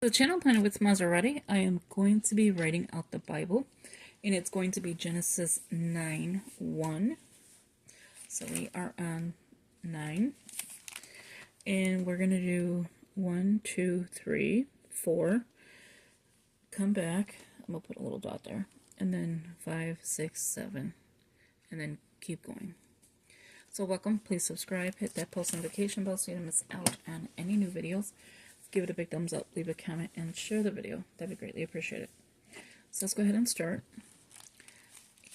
the channel Planet with Maserati, I am going to be writing out the Bible, and it's going to be Genesis 9:1. So we are on 9, and we're going to do 1, 2, 3, 4, come back, I'm going to put a little dot there, and then 5, 6, 7, and then keep going. So welcome, please subscribe, hit that post notification bell so you don't miss out on any new videos. Give it a big thumbs up, leave a comment, and share the video. That'd be greatly appreciated. So let's go ahead and start.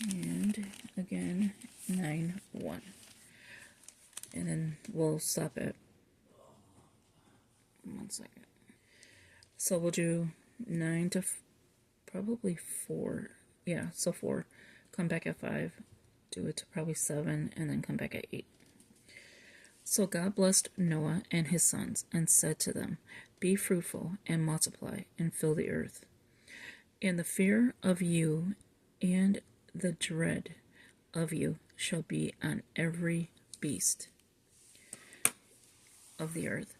And again, 9:1. And then we'll stop at 1 second. So we'll do 9 to probably 4. Yeah, so 4. Come back at 5. Do it to probably 7, and then come back at 8. So God blessed Noah and his sons, and said to them, be fruitful, and multiply, and fill the earth. And the fear of you and the dread of you shall be on every beast of the earth,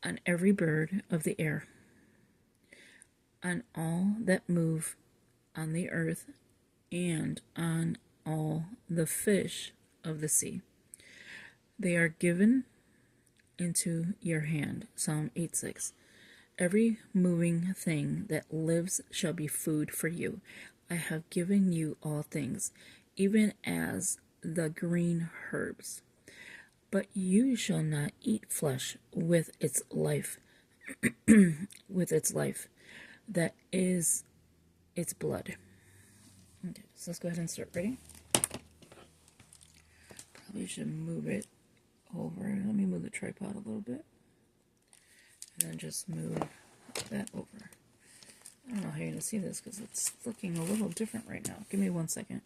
on every bird of the air, on all that move on the earth, and on all the fish of the sea. They are given into your hand. Psalm 8:6. Every moving thing that lives shall be food for you. I have given you all things, even as the green herbs. But you shall not eat flesh with its life, with its life, that is its blood. Okay, so let's go ahead and start writing. Probably should move it over. Let me move the tripod a little bit. And then just move that over. I don't know how you're going to see this because it's looking a little different right now. Give me 1 second.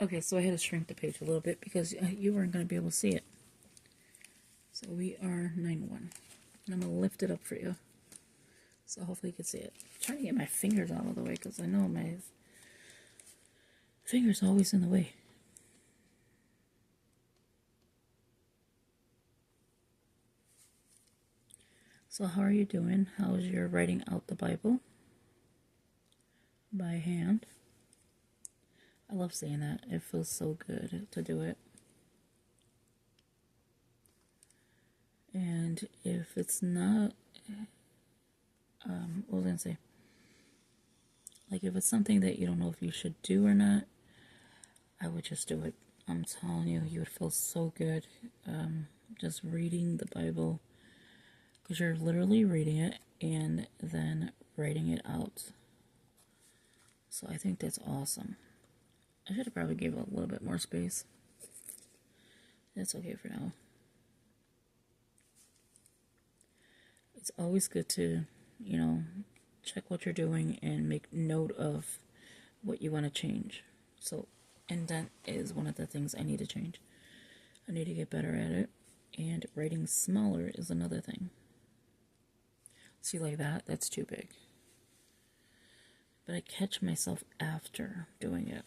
Okay, so I had to shrink the page a little bit because you weren't going to be able to see it. So we are 9:1. And I'm going to lift it up for you. So hopefully you can see it. I'm trying to get my fingers out of the way because I know my finger's always in the way. So how are you doing? How's your writing out the Bible by hand? I love saying that. It feels so good to do it. And if it's not, what was I going to say? Like if it's something that you don't know if you should do or not, I would just do it. I'm telling you, you would feel so good just reading the Bible. Because you're literally reading it and then writing it out. So I think that's awesome. I should have probably gave it a little bit more space. That's okay for now. It's always good to, check what you're doing and make note of what you want to change. So indent is one of the things I need to change. I need to get better at it. And writing smaller is another thing. See, like that? That's too big. But I catch myself after doing it.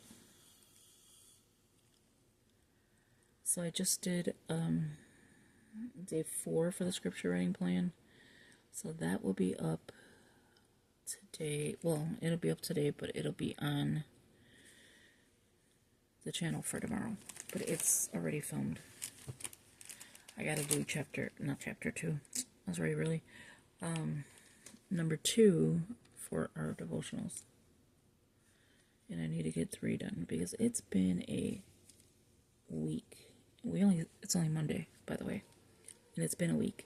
So I just did day 4 for the scripture writing plan. So that will be up today. Well, it'll be up today, but it'll be on the channel for tomorrow. But it's already filmed. I gotta do not chapter 2. I was already really... number 2 for our devotionals. And I need to get 3 done because it's been a week. It's only Monday, by the way. And it's been a week.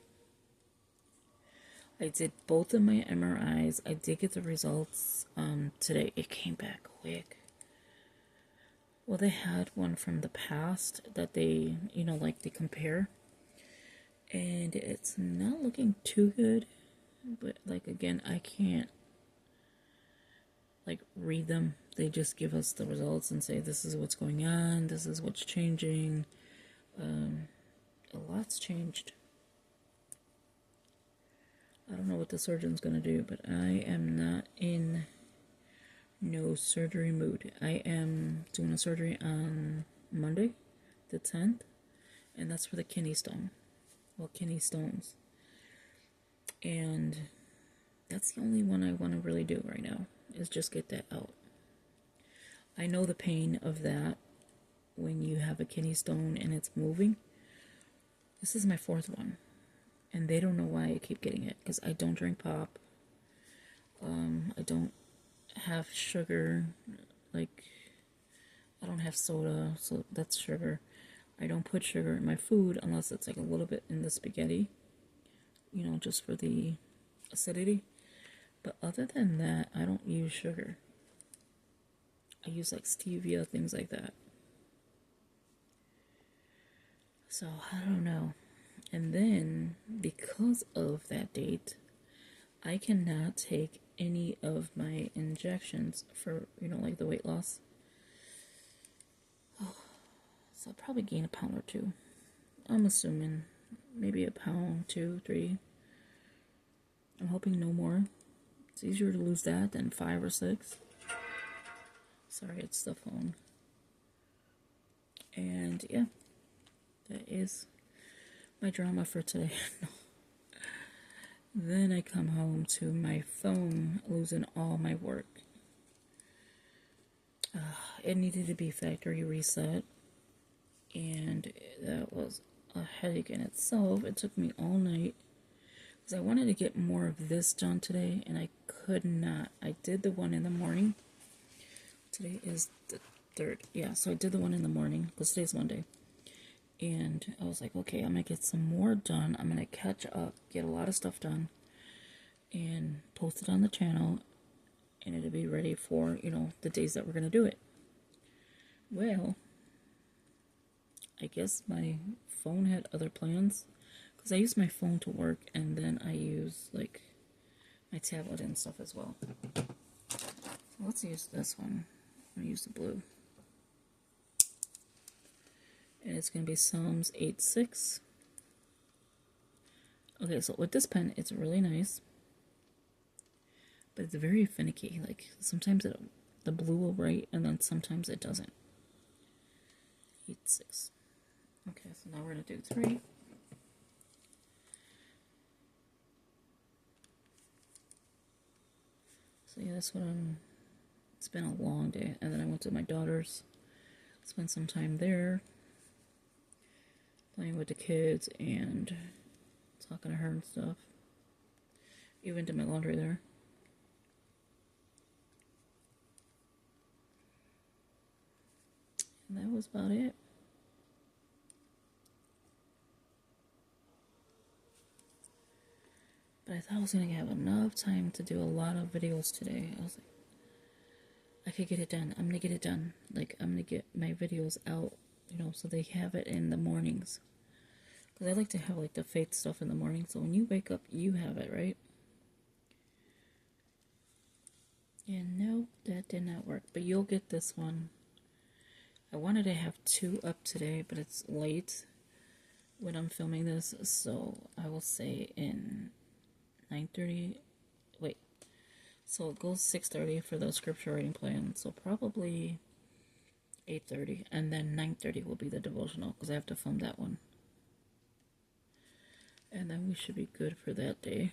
I did both of my MRIs. I did get the results today. It came back quick. Well, they had one from the past that they, they compare. And it's not looking too good. But, again, I can't, read them. They just give us the results and say, this is what's going on, this is what's changing. A lot's changed. I don't know what the surgeon's going to do, but I am not in no surgery mood. I am doing a surgery on Monday, the 10th, and that's for the kidney stone. Well, kidney stones. And that's the only one I want to really do right now, is just get that out. I know the pain of that when you have a kidney stone and it's moving. This is my 4th one, and they don't know why I keep getting it, because I don't drink pop. I don't have sugar, like, I don't have soda, so that's sugar. I don't put sugar in my food unless it's like a little bit in the spaghetti, you know, just for the acidity. But other than that, I don't use sugar. I use like stevia, things like that. So I don't know. And then because of that date, I cannot take any of my injections for, you know, like the weight loss. Oh, so I'll probably gain a pound or 2. I'm assuming maybe a pound, 2, 3. I'm hoping no more. It's easier to lose that than 5 or 6. Sorry, it's the phone. And yeah, that is my drama for today. Then I come home to my phone losing all my work. It needed to be factory reset, and that was a headache in itself. It took me all night because I wanted to get more of this done today, and I could not. I did the one in the morning. Today is the 3rd. Yeah, so I did the one in the morning because today's Monday. And I was like, okay, I'm going to get some more done. I'm going to catch up, get a lot of stuff done, and post it on the channel. And it'll be ready for, you know, the days that we're going to do it. Well, I guess my phone had other plans. Because I use my phone to work, and then I use, like, my tablet and stuff as well. So let's use this one. I'm going to use the blue. And it's going to be Psalms 8:6. Okay, so with this pen, it's really nice. But it's very finicky. Like, sometimes the blue will write, and then sometimes it doesn't. 8:6. Okay, so now we're going to do 3. So yeah, that's what it's been a long day. And then I went to my daughter's, spent some time there, playing with the kids and talking to her and stuff. Even did my laundry there. And that was about it. But I thought I was going to have enough time to do a lot of videos today. I was like, I could get it done. I'm going to get it done. Like, I'm going to get my videos out, you know, so they have it in the mornings. Because I like to have, like, the faith stuff in the morning. So when you wake up, you have it, right? And no, that did not work. But you'll get this one. I wanted to have 2 up today, but it's late when I'm filming this. So I will say in 9:30. Wait. So it goes 6:30 for the scripture reading plan. So probably 8:30. And then 9:30 will be the devotional because I have to film that one. And then we should be good for that day.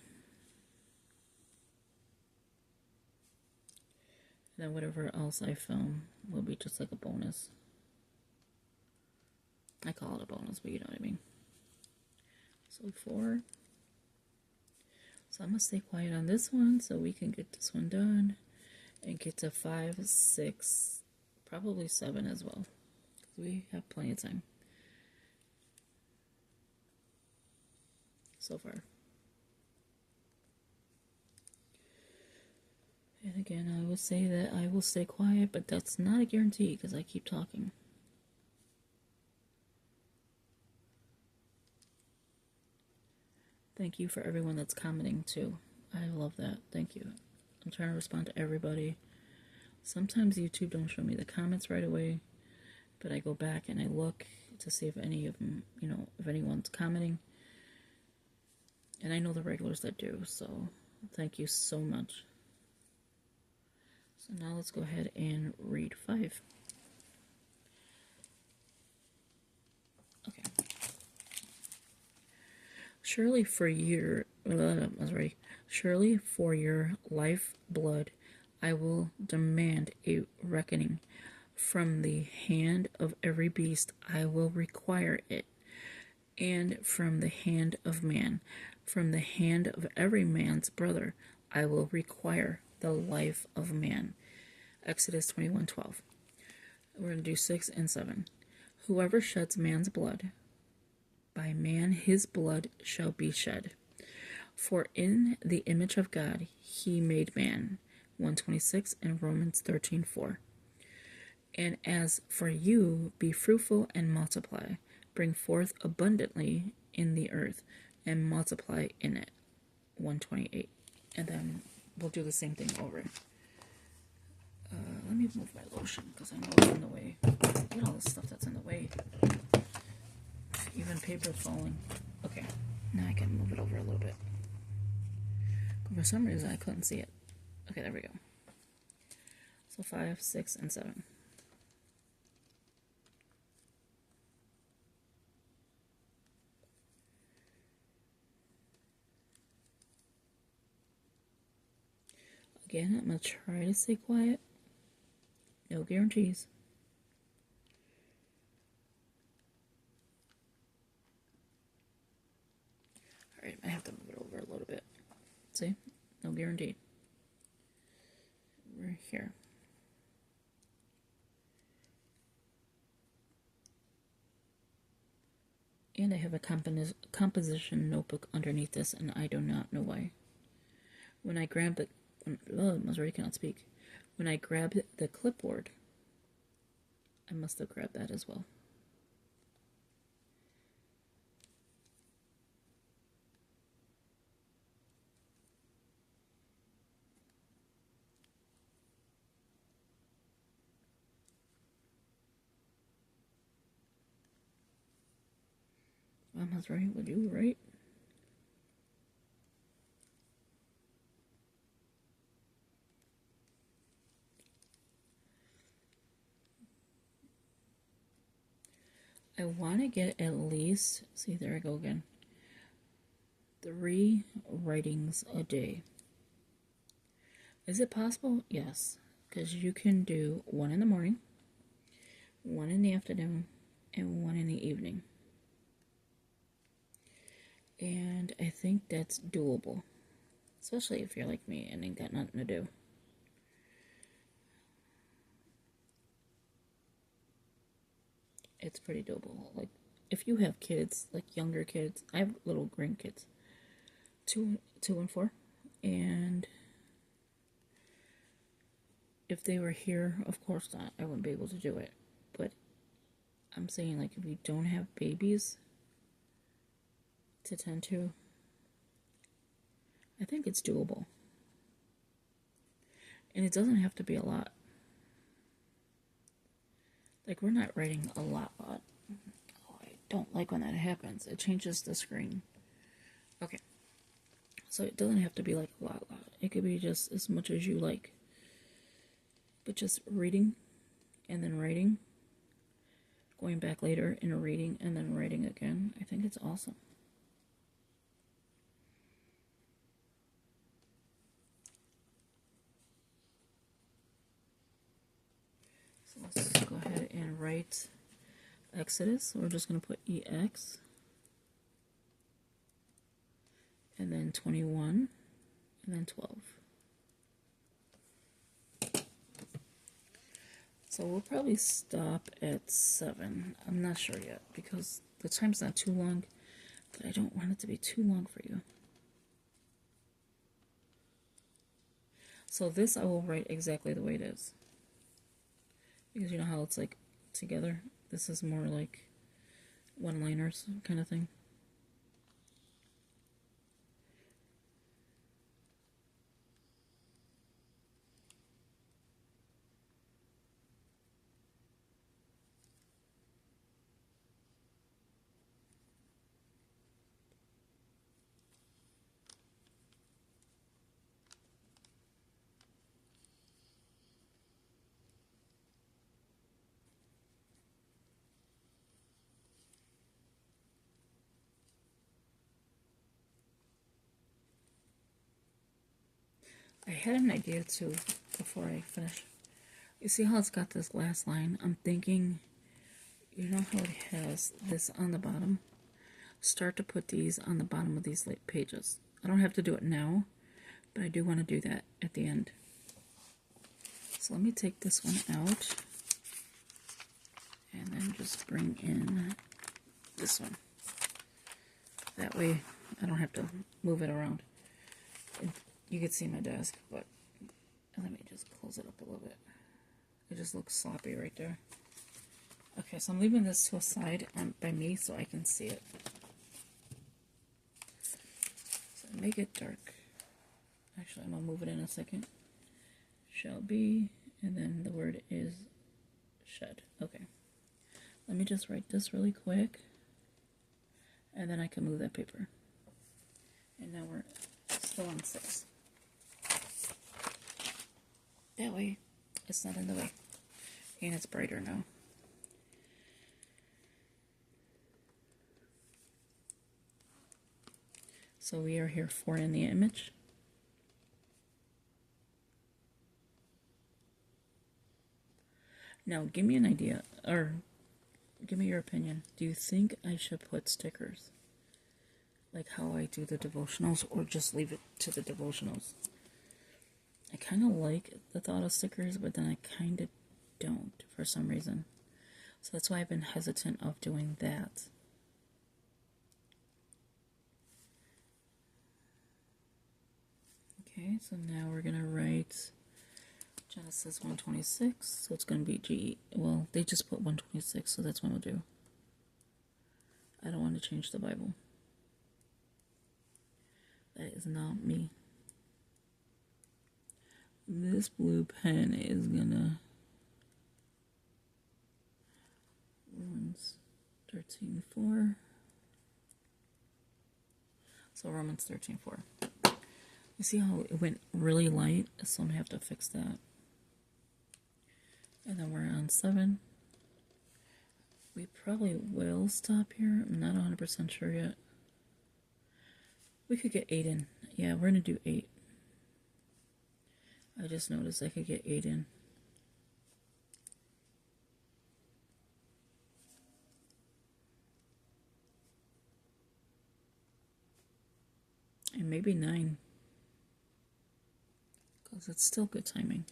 And then whatever else I film will be just like a bonus. I call it a bonus, but you know what I mean. So 4. So I'm going to stay quiet on this one so we can get this one done. And get to 5, 6, probably 7 as well. We have plenty of time. So far. And again, I will say that I will stay quiet, but that's not a guarantee because I keep talking. Thank you for everyone that's commenting too. I love that. Thank you. I'm trying to respond to everybody. Sometimes YouTube don't show me the comments right away, but I go back and I look to see if any of them, you know, if anyone's commenting. And I know the regulars that do, so thank you so much. So now let's go ahead and read 5. Okay. Surely for your sorry, surely for your life blood I will demand a reckoning. From the hand of every beast I will require it, and from the hand of man, from the hand of every man's brother, I will require the life of man. Exodus 21:12. We're going to do 6 and 7. Whoever sheds man's blood, by man his blood shall be shed. For in the image of God he made man. 126 and Romans 13:4. And as for you, be fruitful and multiply, bring forth abundantly in the earth, and multiply in it. 128. And then we'll do the same thing over. Let me move my lotion because I know it's in the way. Look at all the stuff that's in the way. Even paper falling. Okay, now I can move it over a little bit. But for some reason I couldn't see it. Okay, there we go. So 5, 6, and 7. Again, I'm going to try to stay quiet. No guarantees. Alright, I have to move it over a little bit. See? No guarantee. We're here. And I have a composition notebook underneath this, and I do not know why. When I grabbed the... Missouri cannot speak. When I grabbed the clipboard, I must have grabbed that as well. Missouri, would you write? I want to get at least, see, there I go again, 3 writings a day. Is it possible? Yes, because you can do 1 in the morning, 1 in the afternoon, and 1 in the evening. And I think that's doable, especially if you're like me and ain't got nothing to do. It's pretty doable. Like, if you have kids, like younger kids, I have little grandkids, 2 and 4, and if they were here, of course not, I wouldn't be able to do it. But I'm saying, like, if you don't have babies to tend to, I think it's doable. And it doesn't have to be a lot. Like, we're not writing a lot. Oh, I don't like when that happens. It changes the screen. Okay. So it doesn't have to be like a lot. It could be just as much as you like. But just reading and then writing. Going back later and reading and then writing again. I think it's awesome. So let's go ahead and write Exodus. We're just going to put EX. And then 21. And then 12. So we'll probably stop at 7. I'm not sure yet because the time's not too long, but I don't want it to be too long for you. So this I will write exactly the way it is. Because you know how it's like together? This is more like one-liners kind of thing. I had an idea too before I finish. You see how it's got this last line? I'm thinking, you know how it has this on the bottom? Start to put these on the bottom of these pages. I don't have to do it now, but I do want to do that at the end. So let me take this one out and then just bring in this one. That way I don't have to move it around. You can see my desk, but let me just close it up a little bit. It just looks sloppy right there. Okay, so I'm leaving this to a side by me so I can see it. So make it dark. Actually, I'm going to move it in a second. Shall be, and then the word is shed. Okay. Let me just write this really quick, and then I can move that paper. And now we're still on 6. That way, it's not in the way. And it's brighter now. So we are here 4 in the image. Now, give me an idea, or give me your opinion. Do you think I should put stickers? Like how I do the devotionals, or just leave it to the devotionals? I kind of like the thought of stickers, but then I kind of don't for some reason. So that's why I've been hesitant of doing that. Okay, so now we're going to write Genesis 1:26, so it's going to be G. Well, they just put 1:26, so that's what we'll do. I don't want to change the Bible. That is not me. This blue pen is gonna Romans 13:4. So Romans 13:4. You see how it went really light? So I'm gonna have to fix that. And then we're on 7. We probably will stop here. I'm not 100% sure yet. We could get 8 in. Yeah, we're gonna do 8. I just noticed I could get 8 in. And maybe 9. Because it's still good timing.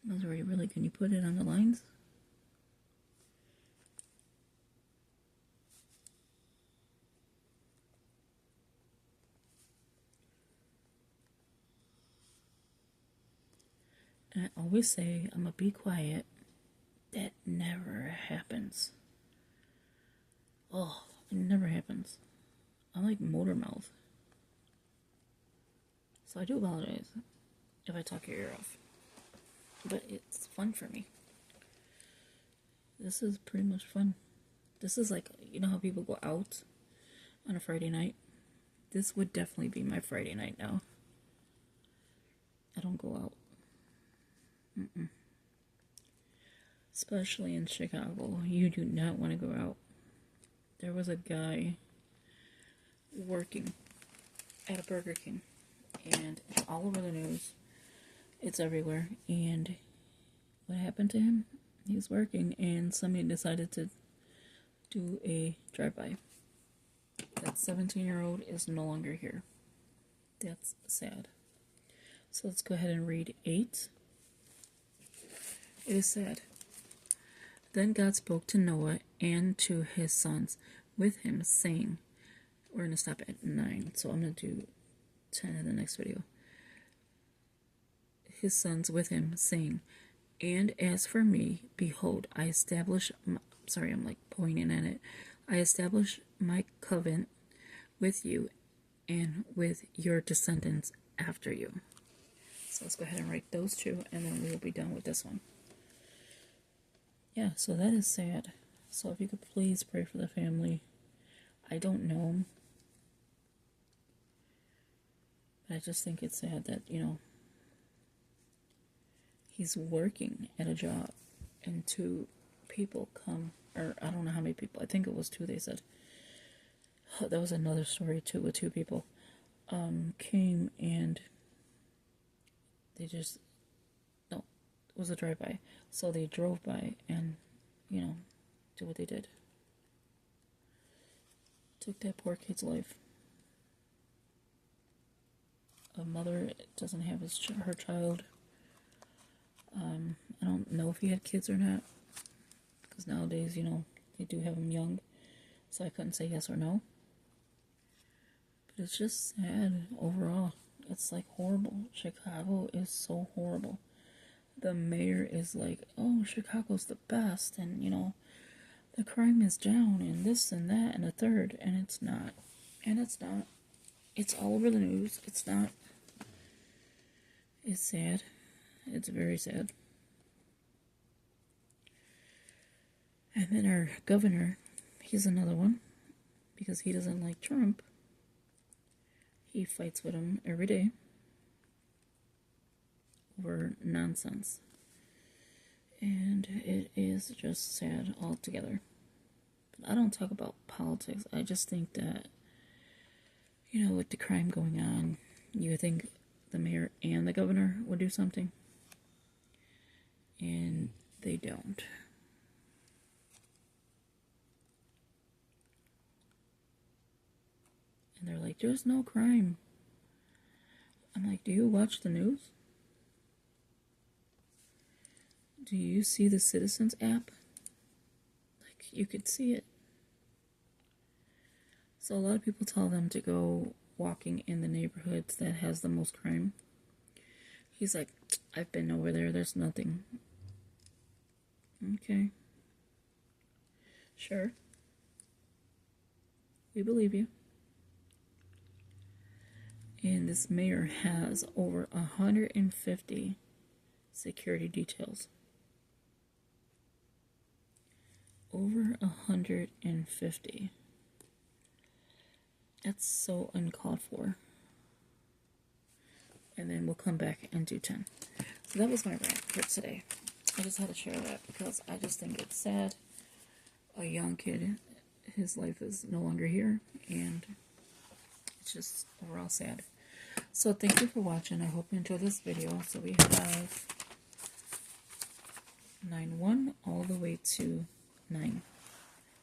Rosemary, really, can you put it on the lines? And I always say, I'm gonna be quiet. That never happens. Oh, it never happens. I'm like motor mouth. So I do apologize if I talk your ear off. But it's fun for me. This is pretty much fun. This is like, you know how people go out on a Friday night? This would definitely be my Friday night now. I don't go out. Especially in Chicago. You do not want to go out. There was a guy working at a Burger King. And it's all over the news. It's everywhere. And what happened to him? He was working and somebody decided to do a drive-by. That 17-year-old is no longer here. That's sad. So let's go ahead and read 8. It is sad. Then God spoke to Noah and to his sons with him, saying, we're going to stop at 9, so I'm going to do 10 in the next video. His sons with him, saying, and as for me, behold, I establish, I'm like pointing at it, I establish my covenant with you and with your descendants after you. So let's go ahead and write those 2, and then we will be done with this one. Yeah, so that is sad. So if you could please pray for the family. I don't know him, but I just think it's sad that, he's working at a job and 2 people come or I don't know how many people. I think it was 2. They said that was another story too with 2 people came and they just no, it was a drive-by. So they drove by and did what they did. Took that poor kid's life. A mother doesn't have her child. I don't know if he had kids or not, because nowadays, they do have them young, so I couldn't say yes or no. But it's just sad overall. It's like horrible. Chicago is so horrible. The mayor is like, oh, Chicago's the best, and the crime is down, and this and that and a third, and it's not. And it's not. It's all over the news. It's not. It's sad. It's very sad. And then our governor, he's another one, because he doesn't like Trump. He fights with him every day over nonsense. And it is just sad altogether. But I don't talk about politics. I just think that, with the crime going on, you would think the mayor and the governor would do something. And they don't. And they're like, there's no crime. I'm like, do you watch the news? Do you see the Citizens app? Like, you could see it. So a lot of people tell them to go walking in the neighborhoods that has the most crime. He's like, I've been over there, there's nothing. Okay. Sure. We believe you. And this mayor has over 150 security details. Over 150. That's so uncalled for. And then we'll come back and do 10. So that was my rant for today. I just had to share that because I just think it's sad. A young kid, his life is no longer here, and it's just overall sad. So thank you for watching. I hope you enjoyed this video. So we have 9-1 all the way to 9.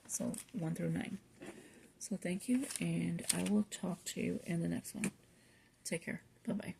So 1 through 9. So thank you, and I will talk to you in the next one. Take care. Bye-bye.